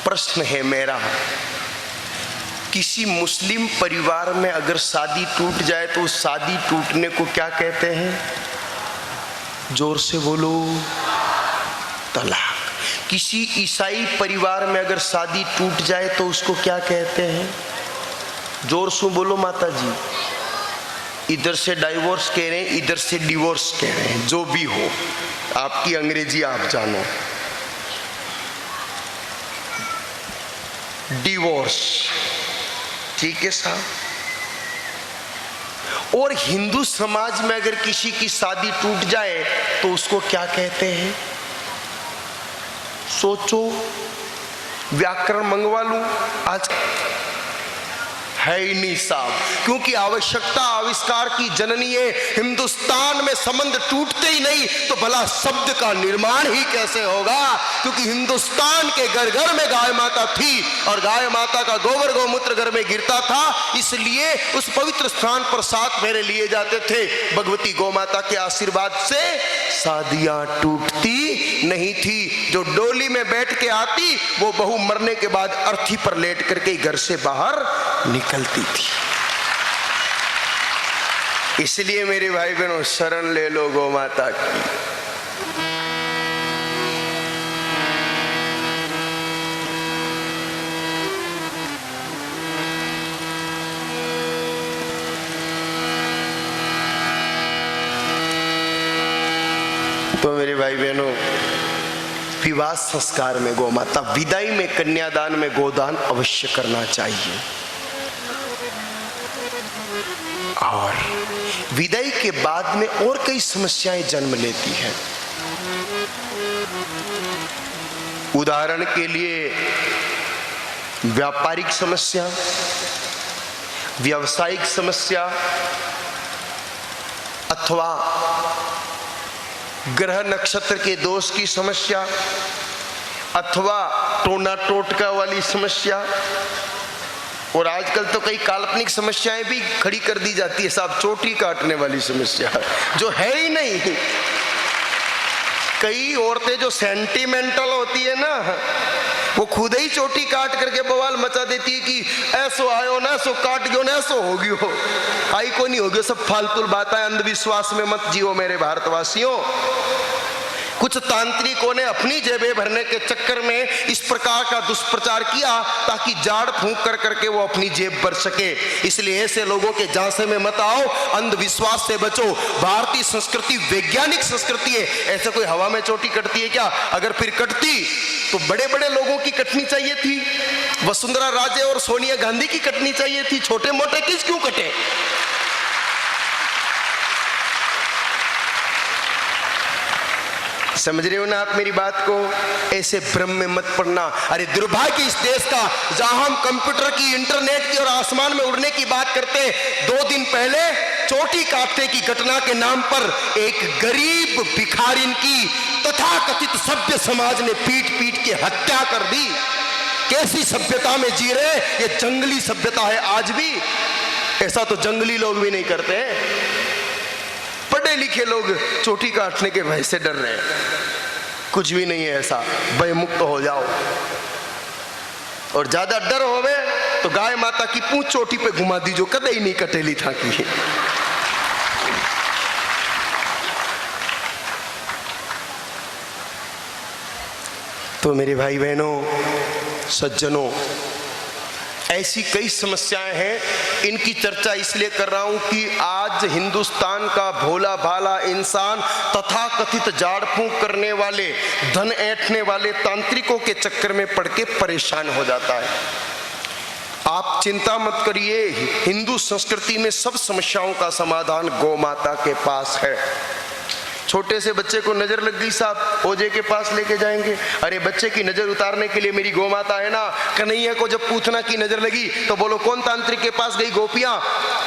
प्रश्न है मेरा, किसी मुस्लिम परिवार में अगर शादी टूट जाए तो उस शादी टूटने को क्या कहते हैं? जोर से बोलो, तलाक। किसी ईसाई परिवार में अगर शादी टूट जाए तो उसको क्या कहते हैं? जोर से बोलो माता जी। इधर से डाइवोर्स कह रहे हैं, इधर से डिवोर्स कह रहे हैं, जो भी हो, आपकी अंग्रेजी आप जानो। डिवोर्स, ठीक है साहब। और हिंदू समाज में अगर किसी की शादी टूट जाए तो उसको क्या कहते हैं? सोचो, व्याकरण मंगवा लूं आज? है ही नहीं साहब, क्योंकि आवश्यकता आविष्कार की जननी है। हिंदुस्तान में संबंध टूटते ही नहीं तो भला शब्द का निर्माण ही कैसे होगा? क्योंकि हिंदुस्तान के घर घर में गाय माता थी और गाय माता का गोबर गौमूत्र घर में गिरता था, इसलिए उस पवित्र स्थान पर 7 फेरे लिए जाते थे। भगवती गौ माता के आशीर्वाद से शादियां टूटती नहीं थी। जो डोली में बैठ के आती वो बहू मरने के बाद अर्थी पर लेट करके घर से बाहर निकलती थी। इसलिए मेरे भाई बहनों, शरण ले लो गौ माता की। तो मेरे भाई बहनों, विवाह संस्कार में गौ माता, विदाई में कन्यादान में गोदान अवश्य करना चाहिए। और विदाई के बाद में और कई समस्याएं जन्म लेती हैं। उदाहरण के लिए व्यापारिक समस्या, व्यावसायिक समस्या, अथवा ग्रह नक्षत्र के दोष की समस्या, अथवा टोना टोटका वाली समस्या, और आजकल तो कई काल्पनिक समस्याएं भी खड़ी कर दी जाती है साहब, चोटी काटने वाली समस्या जो है ही नहीं। कई औरतें जो सेंटिमेंटल होती है ना, वो खुद ही चोटी काट करके बवाल मचा देती है कि ऐसो आयो ना, ऐसो काट गयो ना, ऐसो हो गयो। आई को नहीं हो गयो, सब फालतू बातें, अंधविश्वास में मत जियो मेरे भारतवासियों। कुछ तांत्रिकों ने अपनी जेबें भरने के चक्कर में इस प्रकार का दुष्प्रचार किया ताकि जाड़ फूंक कर करके वो अपनी जेब भर सके। इसलिए ऐसे लोगों के झांसे में मत आओ, अंधविश्वास से बचो। भारतीय संस्कृति वैज्ञानिक संस्कृति है। ऐसे कोई हवा में चोटी कटती है क्या? अगर फिर कटती तो बड़े बड़े लोगों की कटनी चाहिए थी, वसुंधरा राजे और सोनिया गांधी की कटनी चाहिए थी। छोटे मोटे किस क्यों कटे? समझ रहे हो ना आप मेरी बात को? ऐसे भ्रम में मत पड़ना। अरे दुर्भाग्य इस देश का, जहां हम कंप्यूटर की, इंटरनेट की और आसमान में उड़ने की बात करते, 2 दिन पहले चोटी काटने की घटना के नाम पर एक गरीब भिखारिन की तथाकथित सभ्य समाज ने पीट पीट के हत्या कर दी। कैसी सभ्यता में जी रहे? ये जंगली सभ्यता है आज भी। ऐसा तो जंगली लोग भी नहीं करते हैं। पढ़े लिखे लोग चोटी काटने के भय से डर रहे हैं। कुछ भी नहीं है ऐसा, भय मुक्त हो जाओ। और ज्यादा डर होवे तो गाय माता की पूंछ चोटी पे घुमा दीजो, कदे ही नहीं कटेली था की। तो मेरे भाई बहनों, सज्जनों, ऐसी कई समस्याएं हैं। इनकी चर्चा इसलिए कर रहा हूं कि आज हिंदुस्तान का भोला भाला इंसान तथाकथित झाड़ फूंक करने वाले, धन ऐंठने वाले तांत्रिकों के चक्कर में पड़ के परेशान हो जाता है। आप चिंता मत करिए, हिंदू संस्कृति में सब समस्याओं का समाधान गौ माता के पास है। छोटे से बच्चे को नजर लग गई साहब, ओझे के पास लेके जाएंगे। अरे बच्चे की नजर उतारने के लिए मेरी गौ माता है ना। कन्हैया को जब पूतना की नजर लगी तो बोलो कौन तांत्रिक के पास गई? गोपियां।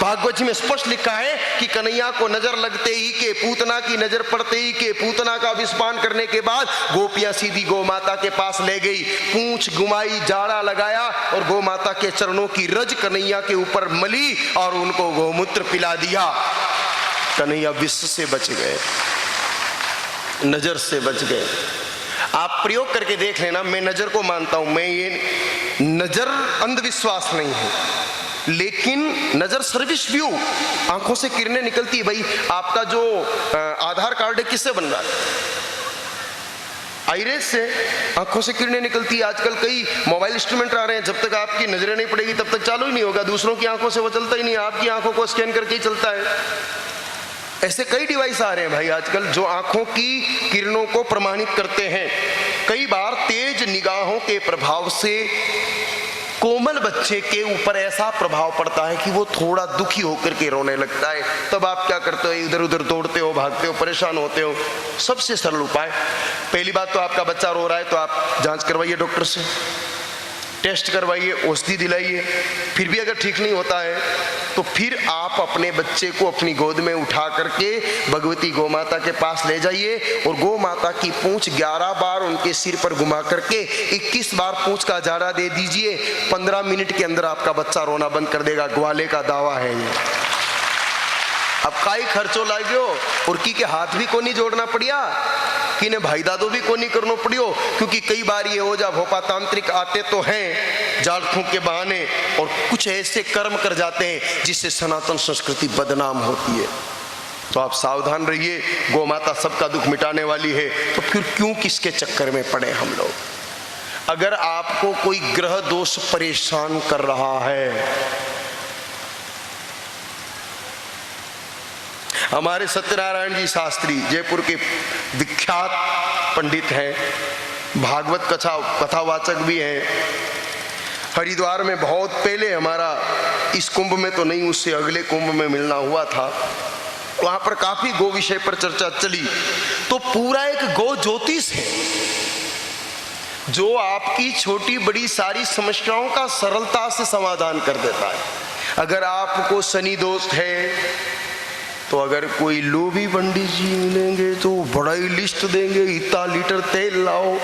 भागवत जी में स्पष्ट लिखा है कि कन्हैया को नजर लगते ही के, पूतना की नजर पड़ते ही के, पूतना का विस्पान करने के बाद गोपियां सीधी गौ माता के पास ले गई, पूंछ घुमाई, जाड़ा लगाया और गौ माता के चरणों की रज कन्हैया के ऊपर मली और उनको गौमूत्र पिला दिया। कन्हैया विष से बच गए, नजर से बच गए। आप प्रयोग करके देख लेना। मैं नजर को मानता हूं, मैं ये नजर अंधविश्वास नहीं है, लेकिन नजर सर्विस व्यू, आंखों से किरणें निकलती है। भाई आपका जो आधार कार्ड है किससे बन रहा है? आइरेस से, आंखों से किरणें निकलती है। आजकल कई मोबाइल इंस्ट्रूमेंट आ रहे हैं, जब तक आपकी नजरें नहीं पड़ेगी तब तक चालू ही नहीं होगा। दूसरों की आंखों से वो चलता ही नहीं, आपकी आंखों को स्कैन करके ही चलता है। ऐसे कई डिवाइस आ रहे हैं भाई आजकल जो आंखों की किरणों को प्रमाणित करते हैं। कई बार तेज निगाहों के प्रभाव से कोमल बच्चे के ऊपर ऐसा प्रभाव पड़ता है कि वो थोड़ा दुखी होकर के रोने लगता है। तब आप क्या करते हो? इधर उधर दौड़ते हो, भागते हो, परेशान होते हो। सबसे सरल उपाय, पहली बात तो आपका बच्चा रो रहा है तो आप जांच करवाइए, डॉक्टर से टेस्ट करवाइए, औषधि दिलाइए। फिर भी अगर ठीक नहीं होता है तो फिर आप अपने बच्चे को अपनी गोद में उठा करके भगवती गौ माता के पास ले जाइए और गौ माता की पूंछ 11 बार उनके सिर पर घुमा करके 21 बार पूंछ का झाड़ा दे दीजिए। 15 मिनट के अंदर आपका बच्चा रोना बंद कर देगा। ग्वाले का दावा है ये। अब काई खर्चो लाग्यो और की के हाथ भी को नहीं जोड़ना पड़िया, कि ने भाई दादो भी को नहीं करना पड़ियो। क्योंकि कई बार ये ओझा भोपा तांत्रिक आते तो हैं जाल फूंक के बहाने और कुछ ऐसे कर्म कर जाते हैं जिससे सनातन संस्कृति बदनाम होती है। तो आप सावधान रहिए, गौ माता सबका दुख मिटाने वाली है, तो फिर क्यों किसके चक्कर में पड़े हम लोग। अगर आपको कोई ग्रह दोष परेशान कर रहा है, हमारे सत्यनारायण जी शास्त्री जयपुर के विख्यात पंडित हैं, भागवत कथावाचक भी हैं। हरिद्वार में बहुत पहले हमारा, इस कुंभ में तो नहीं, उससे अगले कुंभ में मिलना हुआ था। वहां पर काफी गो विषय पर चर्चा चली। तो पूरा एक गो ज्योतिष है जो आपकी छोटी बड़ी सारी समस्याओं का सरलता से समाधान कर देता है। अगर आपको शनि दोष है तो अगर कोई लोभी पंडित जी मिलेंगे तो बड़ा ही लिस्ट देंगे, इतना लीटर तेल लाओ।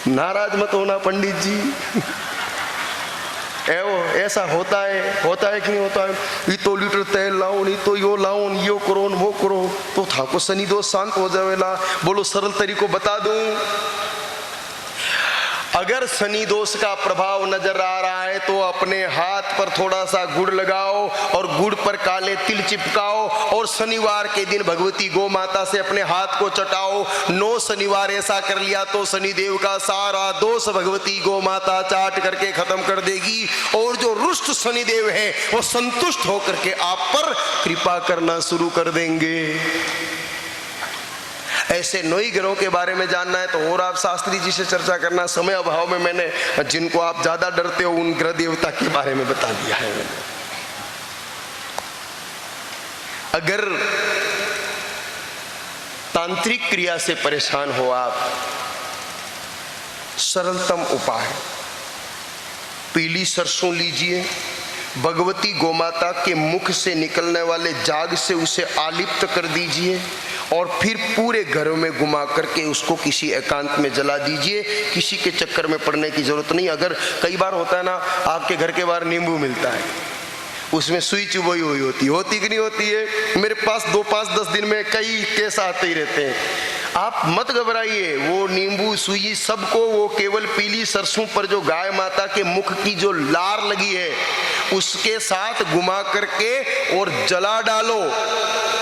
नाराज मत होना पंडित जी, ऐसा होता है कि नहीं होता है? इतो लीटर तेल लाओ, नहीं तो यो लाओ, यो करो वो करो, तो था को शनि दोष शांत हो जावेला। बोलो सरल तरीको बता दूं। अगर शनि दोष का प्रभाव नजर आ रहा है तो अपने हाथ पर थोड़ा सा गुड़ लगाओ और गुड़ पर काले तिल चिपकाओ और शनिवार के दिन भगवती गौ माता से अपने हाथ को चटाओ। 9 शनिवार ऐसा कर लिया तो शनिदेव का सारा दोष भगवती गौ माता चाट करके खत्म कर देगी और जो रुष्ट शनिदेव है वो संतुष्ट होकर के आप पर कृपा करना शुरू कर देंगे। ऐसे 9 ग्रहों के बारे में जानना है तो और आप शास्त्री जी से चर्चा करना। समय अभाव में मैंने जिनको आप ज्यादा डरते हो उन ग्रह देवता के बारे में बता दिया है मैंने। अगर तांत्रिक क्रिया से परेशान हो आप, सरलतम उपाय, पीली सरसों लीजिए, भगवती गोमाता के मुख से निकलने वाले जाग से उसे आलिप्त कर दीजिए और फिर पूरे घर में घुमा करके उसको किसी एकांत में जला दीजिए। किसी के चक्कर में पड़ने की जरूरत नहीं। अगर कई बार होता है ना, आपके घर के बाहर नींबू मिलता है, उसमें सुई चुभई हुई होती कि नहीं होती है? मेरे पास 2, 5, 10 दिन में कई केस आते ही रहते हैं। आप मत घबराइए, वो नींबू सुई सबको, वो केवल पीली सरसों पर जो गाय माता के मुख की जो लार लगी है उसके साथ घुमा करके और जला डालो।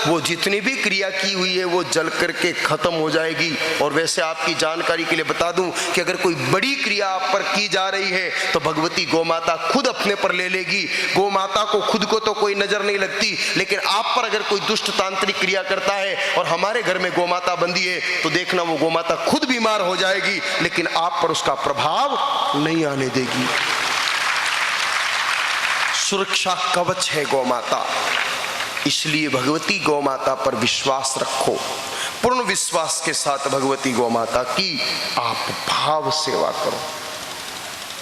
वो जितनी भी क्रिया की हुई है वो जल करके खत्म हो जाएगी। और वैसे आपकी जानकारी के लिए बता दूं कि अगर कोई बड़ी क्रिया आप पर की जा रही है तो भगवती गौ माता खुद अपने पर ले लेगी। गौ माता को खुद को तो कोई नजर नहीं लगती, लेकिन आप पर अगर कोई दुष्ट तांत्रिक क्रिया करता है और हमारे घर में गौ माता बंधी है तो देखना वो गौ माता खुद बीमार हो जाएगी, लेकिन आप पर उसका प्रभाव नहीं आने देगी। सुरक्षा कवच है गौ माता, इसलिए भगवती गौ माता पर विश्वास रखो। पूर्ण विश्वास के साथ भगवती गौ माता की आप भाव सेवा करो।